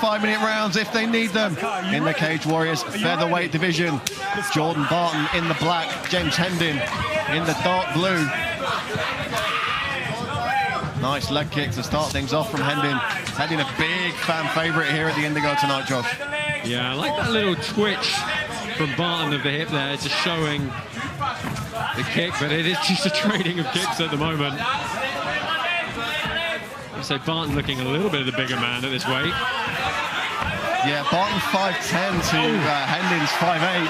5-minute rounds if they need them in the Cage Warriors featherweight division. Jordan Barton in the black, James Hendin in the dark blue. Nice leg kick to start things off from Hendin. Hendin, a big fan favourite here at the Indigo tonight, Josh. Yeah, I like that little twitch from Barton of the hip there, just showing the kick, but it is just a trading of kicks at the moment. I'd say Barton looking a little bit of the bigger man at this weight. Yeah, Barton 5'10" to Hendin's 5'8".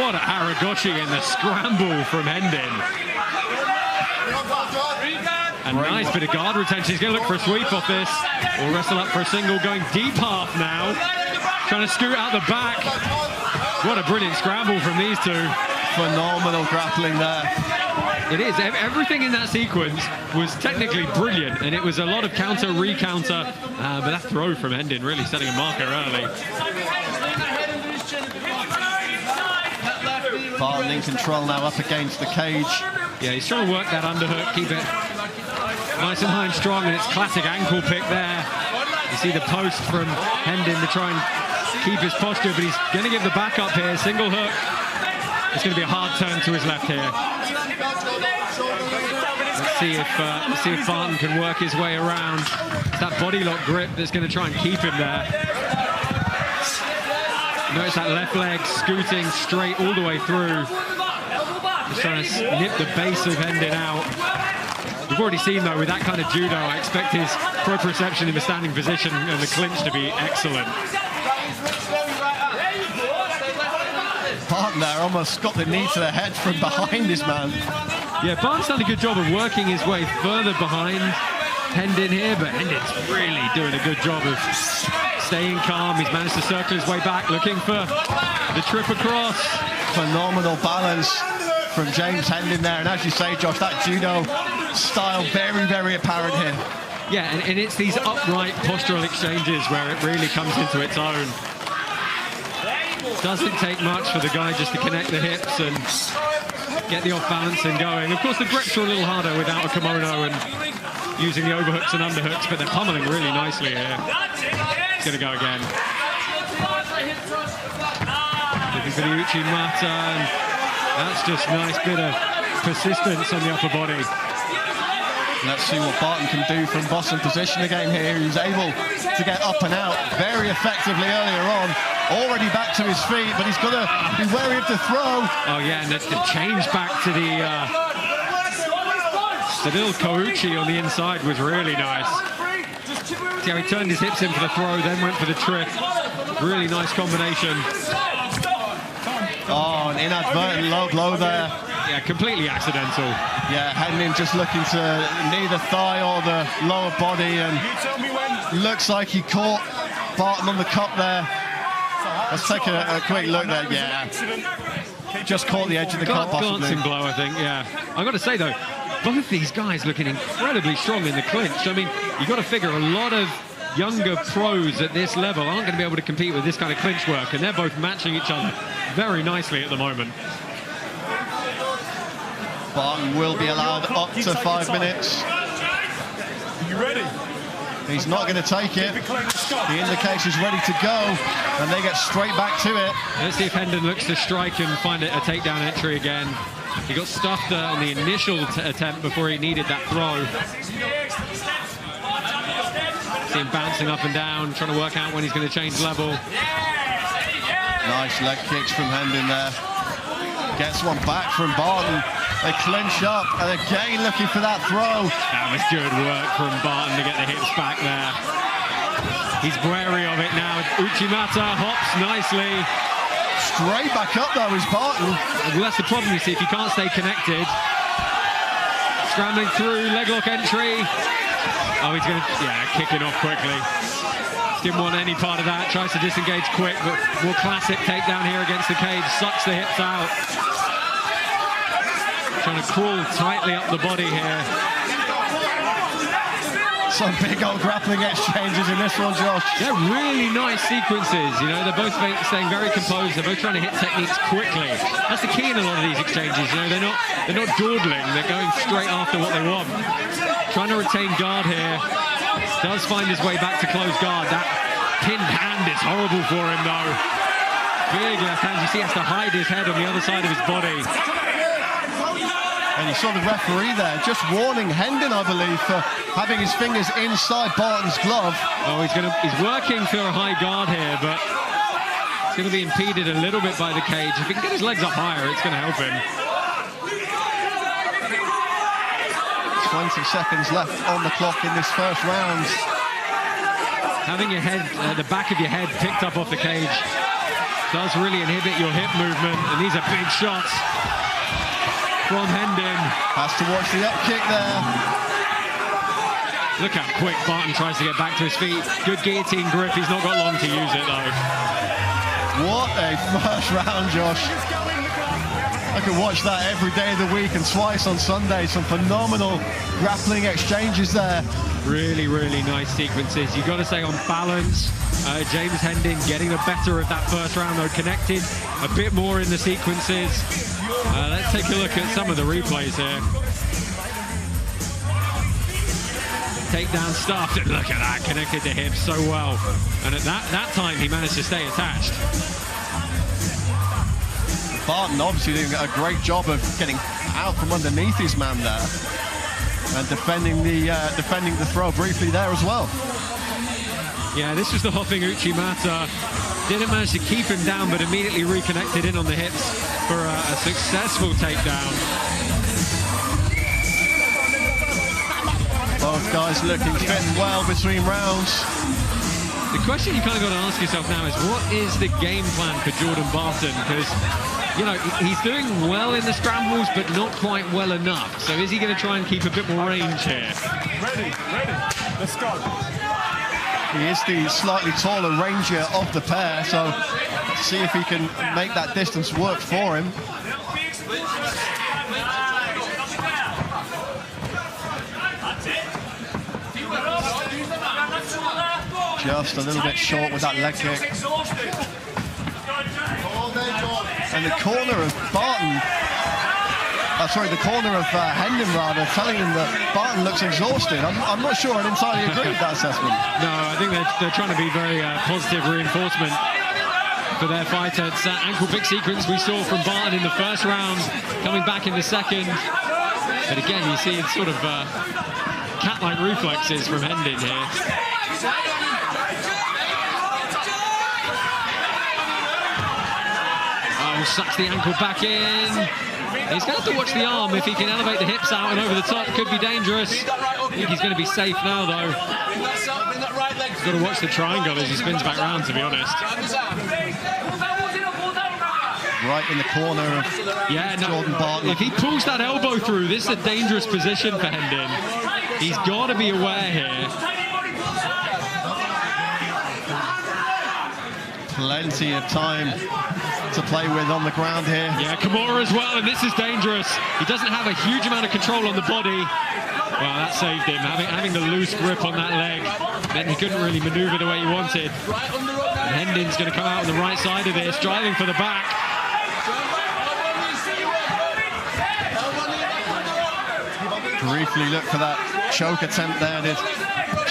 What a Haragoshi in the scramble from Hendin. A nice bit of guard retention. He's going to look for a sweep off this. Or wrestle up for a single, going deep half now. Trying to scoot out the back. What a brilliant scramble from these two. Phenomenal grappling there. It is. Everything in that sequence was technically brilliant, and it was a lot of counter, recounter, but that throw from Hendin really setting a marker early. Barton in control now, up against the cage. Yeah, he's trying to work that underhook, keep it nice and high and strong, and it's classic ankle pick there. You see the post from Hendin to try and keep his posture, but he's going to give the back up here, single hook. It's going to be a hard turn to his left here. Let's see if Barton can work his way around. It's that body lock grip that's going to try and keep him there. Notice that left leg scooting straight all the way through. Just trying to nip the base of Hendin out. We've already seen, though, with that kind of judo, I expect his proprioception in the standing position and the clinch to be excellent. Barton there almost got the knee to the head from behind this man. Yeah, Barton's done a good job of working his way further behind Hendin here, but Hendin's really doing a good job of staying calm. He's managed to circle his way back, looking for the trip across. Phenomenal balance from James Hendin there, and as you say, Josh, that judo style very, very apparent here. Yeah, and it's these upright postural exchanges where it really comes into its own. Doesn't take much for the guy just to connect the hips and get the off balancing going. Of course, the grips are a little harder without a kimono and using the overhooks and underhooks, but they're pummeling really nicely here. It's going to go again. Looking for the Uchimata, and that's just a nice bit of persistence on the upper body. Let's see what Barton can do from Boston position again here. He's able to get up and out very effectively earlier on. Already back to his feet, but he's got to be wary of the throw. Oh yeah, and the change back to the little Kouchi on the inside was really nice. See how he turned his hips in for the throw, then went for the trick. Really nice combination. Oh, an inadvertent low blow there. Yeah, completely accidental. Yeah, Hendin just looking to knee the thigh or the lower body, and looks like he caught Barton on the cup there. Let's take a quick look there. Yeah, just caught the edge of the cup possibly. Glancing blow, I think, yeah. I've got to say, though, both these guys looking incredibly strong in the clinch. I mean, you've got to figure a lot of younger pros at this level aren't going to be able to compete with this kind of clinch work, and they're both matching each other very nicely at the moment. Barton will be allowed up to 5 minutes. Are you ready? He's not going to take it. The indication's ready to go, and they get straight back to it. Let's see if Hendin looks to strike and find it a takedown entry again. He got stuffed on the initial attempt before he needed that throw. See him bouncing up and down, trying to work out when he's going to change level. Nice leg kicks from Hendin there. Gets one back from Barton. They clinch up, and again looking for that throw. That was good work from Barton to get the hips back there. He's wary of it now. Uchimata hops nicely. Straight back up though is Barton. Well, that's the problem, you see, if you can't stay connected. Scrambling through, leg lock entry. Oh, he's going to, kicking off quickly. Didn't want any part of that. Tries to disengage quick, but more classic takedown here against the cage. Sucks the hips out. Trying to crawl tightly up the body here. Some big old grappling exchanges in this one, Josh. They're really nice sequences. You know, they're both staying very composed. They're both trying to hit techniques quickly. That's the key in a lot of these exchanges. You know, they're not dawdling. They're going straight after what they want. Trying to retain guard here. Does find his way back to close guard. That pinned hand is horrible for him, though. Big left hand. You see, he has to hide his head on the other side of his body. And you saw the referee there just warning Hendin, I believe, for having his fingers inside Barton's glove. Oh, he's working for a high guard here, but it's going to be impeded a little bit by the cage. If he can get his legs up higher, it's going to help him. 20 seconds left on the clock in this first round. Having your head, the back of your head picked up off the cage does really inhibit your hip movement, and these are big shots from Hendin. Has to watch the up kick there. Look how quick Barton tries to get back to his feet. Good guillotine grip. He's not got long to use it, though. What a first round, Josh. I could watch that every day of the week and twice on Sunday. Some phenomenal grappling exchanges there. Really, really nice sequences. You've got to say, on balance, James Hendin getting the better of that first round, though, connected a bit more in the sequences. Let's take a look at some of the replays here. Takedown stuff. Look at that, connected to hips so well. And at that time, he managed to stay attached. Barton obviously doing a great job of getting out from underneath his man there and defending the throw briefly there as well. Yeah, this was the hopping Uchimata. Didn't manage to keep him down, but immediately reconnected in on the hips for a successful takedown. Both guys looking fit and well between rounds. The question you kind of got to ask yourself now is, what is the game plan for Jordan Barton? Because, you know, he's doing well in the scrambles, but not quite well enough. So is he going to try and keep a bit more range here? Ready, let's go. He is the slightly taller ranger of the pair, so let's see if he can make that distance work for him. Just a little bit short with that leg kick. And the corner of Barton, the corner of Hendin rather, telling him that Barton looks exhausted. I'm not sure I entirely agree with that assessment. No, I think they're trying to be very positive reinforcement for their fighter. It's that ankle pick sequence we saw from Barton in the first round, coming back in the second. But again, you see it's sort of cat-like reflexes from Hendin here. Oh, sucks the ankle back in. He's going to have to watch the arm. If he can elevate the hips out and over the top, could be dangerous. I think he's going to be safe now, though. He's got to watch the triangle as he spins back round, to be honest. Right in the corner of Jordan Barton. If he pulls that elbow through, this is a dangerous position for Hendin. He's got to be aware here. Plenty of time to play with on the ground here. Yeah, Kimura as well, and this is dangerous. He doesn't have a huge amount of control on the body. Well, that saved him. Having the loose grip on that leg meant he couldn't really maneuver the way he wanted. And Hendin's going to come out on the right side of this, driving for the back. Briefly looked for that choke attempt there, did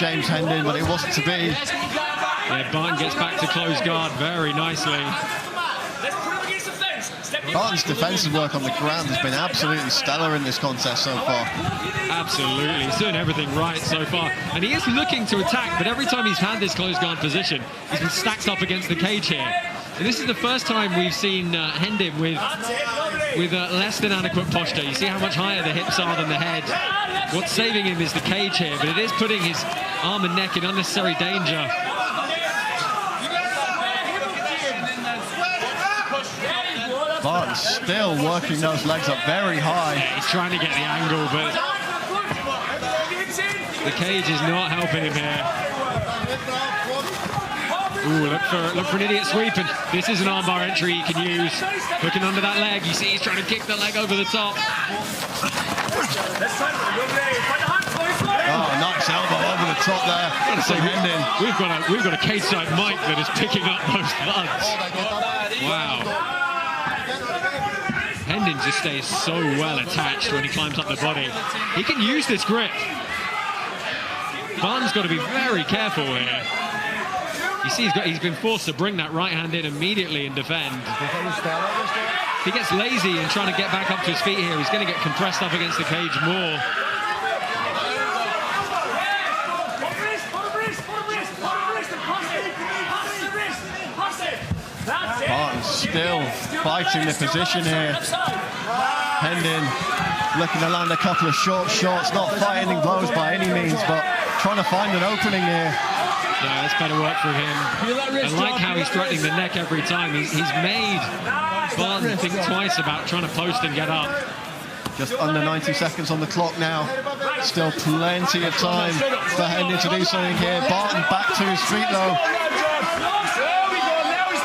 James Hendin, but it wasn't to be. Yeah, Barton gets back to close guard very nicely. Barton's defensive work on the ground has been absolutely stellar in this contest so far. Absolutely, he's doing everything right so far. And he is looking to attack, but every time he's had this close guard position, he's been stacked up against the cage here. And this is the first time we've seen Hendin with less than adequate posture. You see how much higher the hips are than the head. What's saving him is the cage here, but it is putting his arm and neck in unnecessary danger. Barton's still working those legs up very high. Yeah, he's trying to get the angle, but the cage is not helping him here. Ooh, look for an idiot sweep, and this is an armbar entry he can use. Hooking under that leg, you see he's trying to kick the leg over the top. Oh, nice elbow over the top there. So we've got a cage side mic that is picking up those thuds. Wow. Hendin just stays so well attached when he climbs up the body. He can use this grip. Barton's got to be very careful here. You see, he's been forced to bring that right hand in immediately and defend. If he gets lazy and trying to get back up to his feet here, he's going to get compressed up against the cage more. Barton still fighting the position here. Hendin looking to land a couple of short shots, not fighting blows by any means, but trying to find an opening here. Yeah, that's better work for him. I like how he's threatening the neck every time. He's made Barton think twice about trying to post and get up. Just under 90 seconds on the clock now. Still plenty of time for Hendin to do something here. Barton back to his feet though.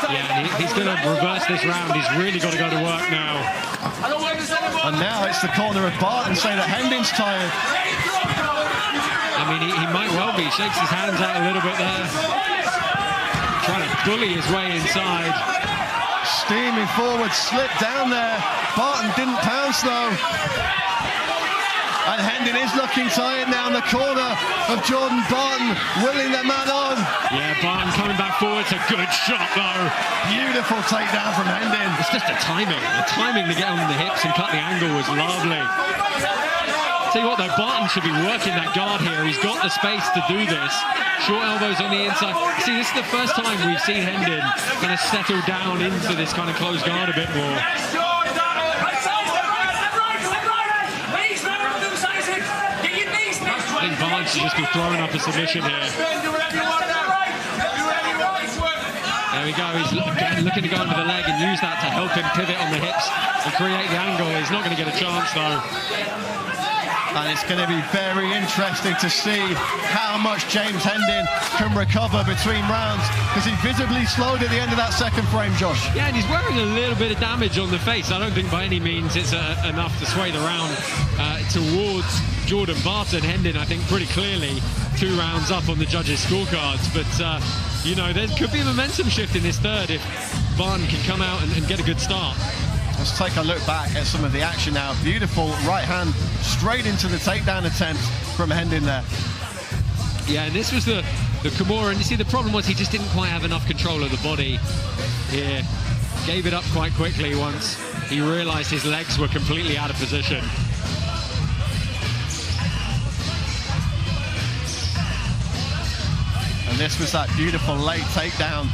Yeah, he's going to reverse this round. He's really got to go to work now. And now it's the corner of Barton saying that Hendin's tired. I mean, he might well be. Shakes his hands out a little bit there. Trying to bully his way inside. Steaming forward, slipped down there. Barton didn't pounce though. And Hendin is looking tired now in the corner of Jordan Barton, willing that man on. Yeah, Barton coming back forward. It's a good shot though. Beautiful takedown from Hendin. It's just the timing. The timing to get on the hips and cut the angle was lovely. Tell you what though, Barton should be working that guard here. He's got the space to do this. Short elbows on the inside. See, this is the first time we've seen Hendin kind of settle down into this kind of closed guard a bit more. I think Barton should just be throwing up a submission here. There we go. He's again looking to go under the leg and use that to help him pivot on the hips and create the angle. He's not going to get a chance though. And it's going to be very interesting to see how much James Hendin can recover between rounds, because he visibly slowed at the end of that second frame, Josh. Yeah, and he's wearing a little bit of damage on the face. I don't think by any means it's enough to sway the round towards Jordan Barton. Hendin, I think, pretty clearly 2 rounds up on the judges' scorecards. But, you know, there could be a momentum shift in this third if Barton can come out and get a good start. Let's take a look back at some of the action now. Beautiful right hand straight into the takedown attempt from Hendin there. Yeah, and this was the Kimura, and you see the problem was he just didn't quite have enough control of the body here. Gave it up quite quickly once he realized his legs were completely out of position. And this was that beautiful late takedown.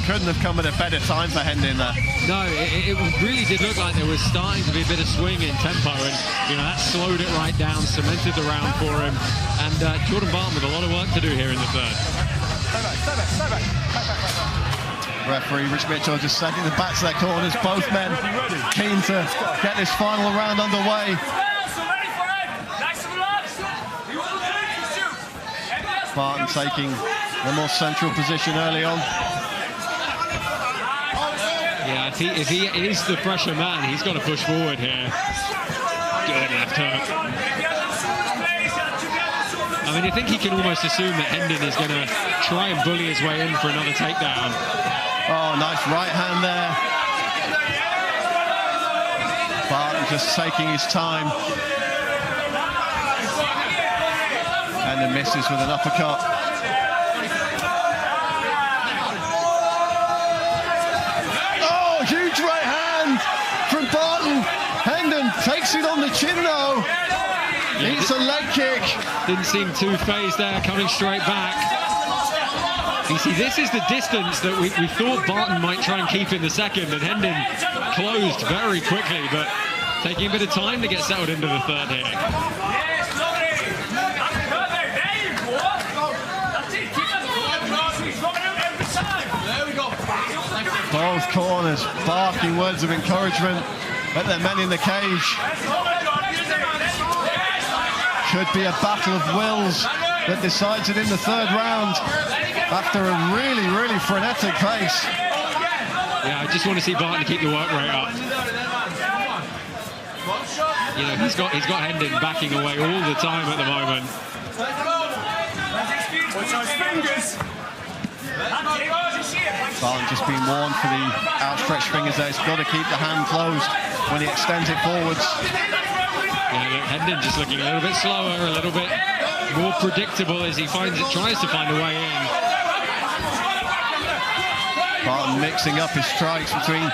Couldn't have come at a better time for Hendin there. No, it really did look like there was starting to be a bit of swing in tempo, and you know that slowed it right down, cemented the round for him. And Jordan Barton with a lot of work to do here in the third. Referee Rich Mitchell just setting the backs of their corners. Both men keen to get this final round underway. Barton taking the more central position early on. Yeah, if he is the pressure man, he's got to push forward here. Good left hook. I mean, I think he can almost assume that Hendin is going to try and bully his way in for another takedown. Oh, nice right hand there. Barton just taking his time. And then misses with an uppercut. Huge right hand from Barton. Hendin takes it on the chin though. Yeah, it's a leg kick. Didn't seem too phased there, coming straight back. You see, this is the distance that we thought Barton might try and keep in the second, and Hendin closed very quickly, but taking a bit of time to get settled into the third here. Both corners barking words of encouragement at their men in the cage. Could be a battle of wills that decides it in the third round after a really, really frenetic pace. Yeah, I just want to see Barton keep the work rate up. You know, he's got Hendin backing away all the time at the moment. Watch those fingers. Barton just being warned for the outstretched fingers there. He's got to keep the hand closed when he extends it forwards. Yeah, look, Hendin just looking a little bit slower, a little bit more predictable as he tries to find a way in. Barton mixing up his strikes between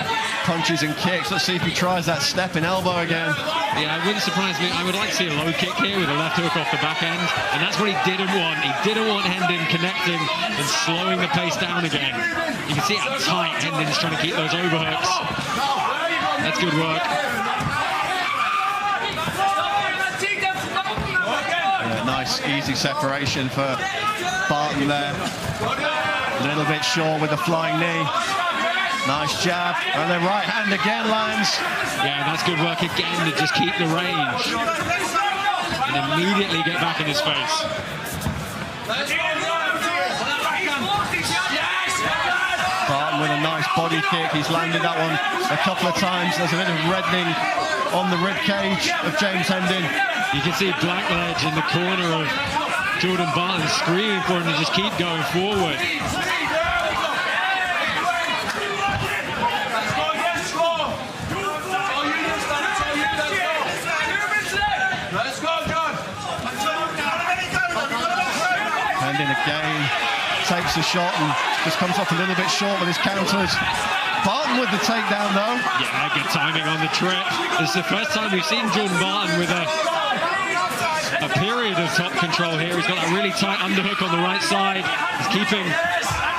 punches and kicks. Let's see if he tries that stepping elbow again. Yeah, it wouldn't surprise me. I would like to see a low kick here with a left hook off the back end, and that's what he didn't want. He didn't want Hendin connecting and slowing the pace down again. You can see how tight Hendin's trying to keep those overhooks. That's good work. Yeah, nice, easy separation for Barton there. A little bit short with the flying knee. Nice jab, and the right hand again lands. Yeah, that's good work again to just keep the range and immediately get back in his face. Barton with a nice body kick. He's landed that one a couple of times. There's a bit of reddening on the rib cage of James Hendin. You can see Blackledge in the corner of Jordan Barton screaming for him to just keep going forward. Hendin again takes a shot and just comes up a little bit short with his counters. Barton with the takedown though. Yeah, good timing on the trip. This is the first time we've seen Jordan Barton with a period of top control here. He's got that really tight underhook on the right side. He's keeping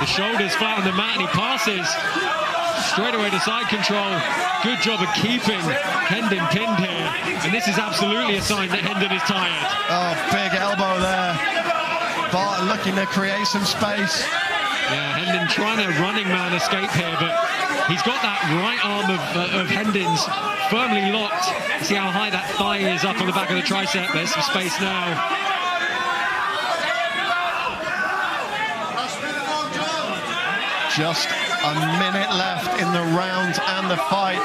the shoulders flat on the mat, and he passes straight away to side control. Good job of keeping Hendin pinned here, and this is absolutely a sign that Hendin is tired. Oh, big elbow there. Barton looking to create some space. Yeah, Hendin trying to running man escape here, but he's got that right arm of Hendin's firmly locked. See how high that thigh is up on the back of the tricep. There's some space now. Just a minute left in the round and the fight.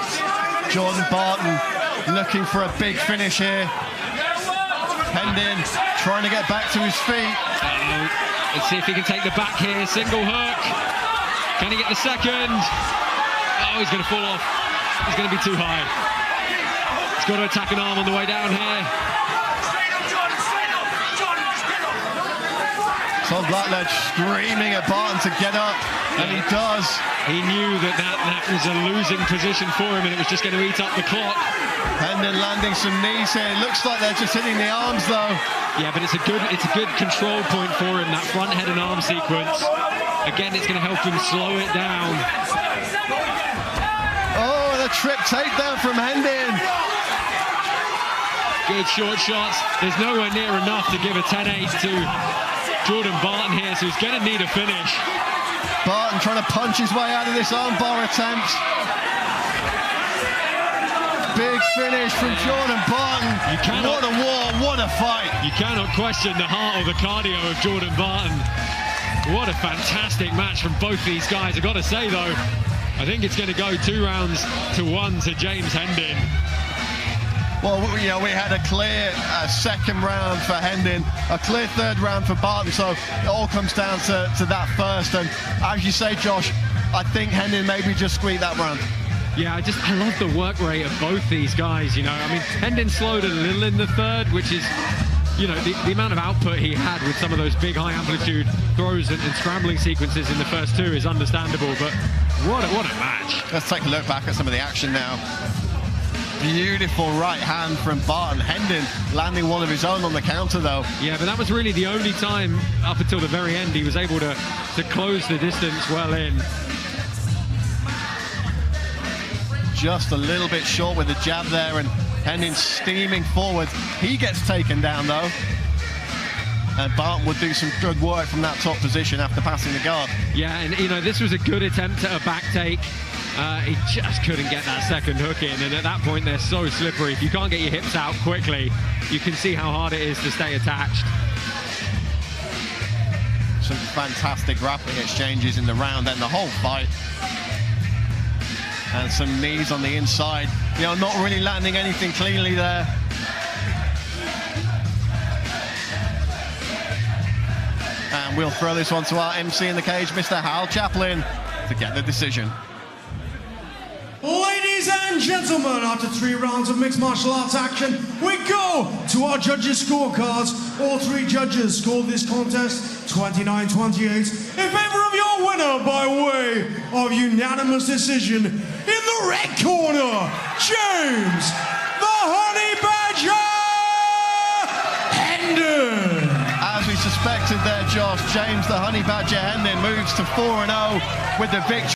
Jordan Barton looking for a big finish here. Hendin trying to get back to his feet. Let's see if he can take the back here. Single hook. Can he get the second? Oh, he's going to fall off. He's going to be too high. He's got to attack an arm on the way down here. Tom Blackledge screaming at Barton to get up, and he does. He knew that was a losing position for him, and it was just going to eat up the clock. Hendin landing some knees here. It looks like they're just hitting the arms though. Yeah, but it's a good control point for him, that front head and arm sequence. Again, it's going to help him slow it down. Oh, the trip takedown from Hendin. Good short shots. There's nowhere near enough to give a 10-8 to Jordan Barton here, so he's going to need a finish. Barton trying to punch his way out of this armbar attempt. Big finish from Jordan Barton. What a war, what a fight. You cannot question the heart or the cardio of Jordan Barton. What a fantastic match from both these guys. I've got to say though, I think it's going to go 2-1 to James Hendin. Well, you know, we had a clear second round for Hendin, a clear third round for Barton, so it all comes down to that first. And as you say, Josh, I think Hendin maybe just squeaked that round. Yeah, I love the work rate of both these guys, you know. I mean, Hendin slowed a little in the third, which is, you know, the amount of output he had with some of those big high amplitude throws and scrambling sequences in the first two is understandable, but what a match. Let's take a look back at some of the action now. Beautiful right hand from Barton. Hendin landing one of his own on the counter though. Yeah, but that was really the only time up until the very end he was able to close the distance well in. Just a little bit short with the jab there, and Hendin steaming forward. He gets taken down though, and Barton would do some good work from that top position after passing the guard. Yeah, and you know, this was a good attempt at a back take. He just couldn't get that second hook in, and at that point they're so slippery. If you can't get your hips out quickly, you can see how hard it is to stay attached. Some fantastic grappling exchanges in the round and the whole fight. And some knees on the inside. You know, not really landing anything cleanly there. And we'll throw this one to our MC in the cage, Mr. Hal Chaplin, to get the decision. Ladies and gentlemen, after 3 rounds of mixed martial arts action, we go to our judges' scorecards. All 3 judges scored this contest 29-28 in favor of your winner by way of unanimous decision in the red corner, James the Honey Badger Hendin. As we suspected there, Josh, James the Honey Badger Hendin moves to 4-0 with the victory.